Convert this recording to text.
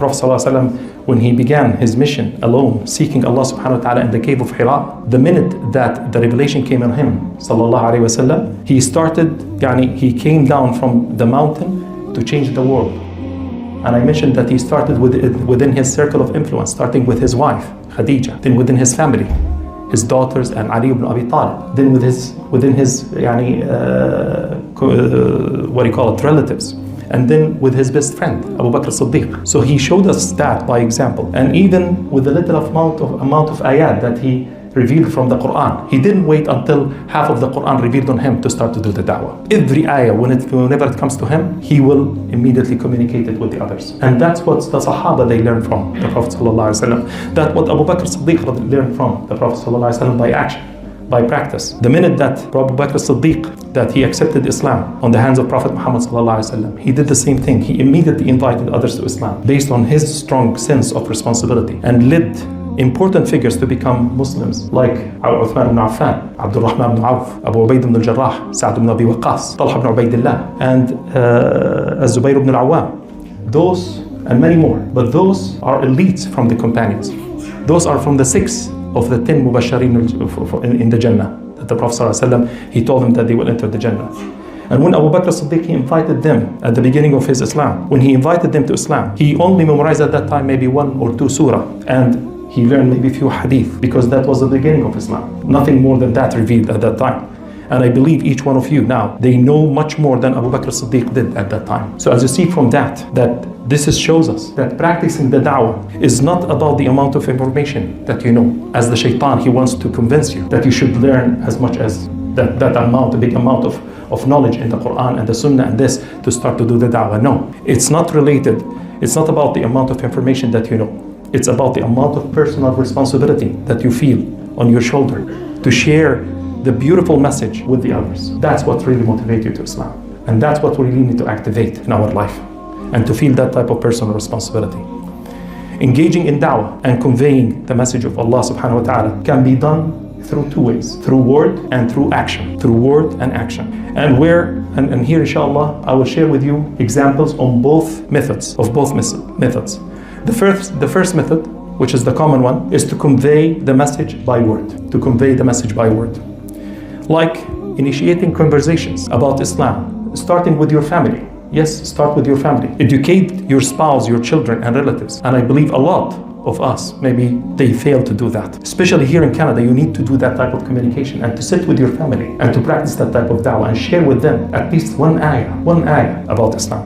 Prophet ﷺ, when he began his mission alone, seeking Allah subhanahu wa ta'ala in the cave of Hira, the minute that the revelation came on him, sallallahu alayhi wasallam, he came down from the mountain to change the world. And I mentioned that he started within his circle of influence, starting with his wife, Khadija, then within his family, his daughters and Ali ibn Abi Talib, then within his relatives, and then with his best friend, Abu Bakr as-Siddiq. So he showed us that by example. And even with the little amount of ayat that he revealed from the Quran, he didn't wait until half of the Quran revealed on him to start to do the da'wah. Every ayah, whenever it comes to him, he will immediately communicate it with the others. And that's what the Sahaba, they learned from the Prophet ﷺ. That's what Abu Bakr as-Siddiq learned from the Prophet ﷺ by action, by practice. The minute that Abu Bakr as-Siddiq, that he accepted Islam on the hands of Prophet Muhammad ﷺ, he did the same thing. He immediately invited others to Islam based on his strong sense of responsibility, and led important figures to become Muslims like Uthman ibn Affan, Abdul Rahman ibn Auf, Abu Ubaid ibn al-Jarrah, Sa'd ibn Abi Waqqas, Talha ibn Ubaidillah, and Az-Zubayr ibn al-Awwam. Those and many more. But those are elites from the companions. Those are from the 6 of the 10 Mubashirin in the Jannah. That the Prophet ﷺ, he told them that they will enter the Jannah. And when Abu Bakr as-Siddiq, he invited them at the beginning of his Islam, when he invited them to Islam, he only memorized at that time maybe 1 or 2 surah, and he learned maybe a few hadith, because that was the beginning of Islam. Nothing more than that revealed at that time. And I believe each one of you now, they know much more than Abu Bakr as-Siddiq did at that time. So as you see from that this shows us that practicing the da'wah is not about the amount of information that you know. As the shaitan, he wants to convince you that you should learn as much as that amount, a big amount of knowledge in the Quran and the Sunnah and this to start to do the da'wah. No, it's not related. It's not about the amount of information that you know. It's about the amount of personal responsibility that you feel on your shoulder to share the beautiful message with the others. That's what really motivates you to Islam. And that's what we really need to activate in our life, and to feel that type of personal responsibility. Engaging in da'wah and conveying the message of Allah subhanahu wa ta'ala can be done through 2 ways, through word and through action. Through word and action. And here inshallah, I will share with you examples on both methods. The first method, which is the common one, is to convey the message by word. To convey the message by word. Like initiating conversations about Islam, starting with your family. Yes, start with your family. Educate your spouse, your children and relatives. And I believe a lot of us, maybe they fail to do that. Especially here in Canada, you need to do that type of communication and to sit with your family and to practice that type of da'wah and share with them at least one ayah about Islam.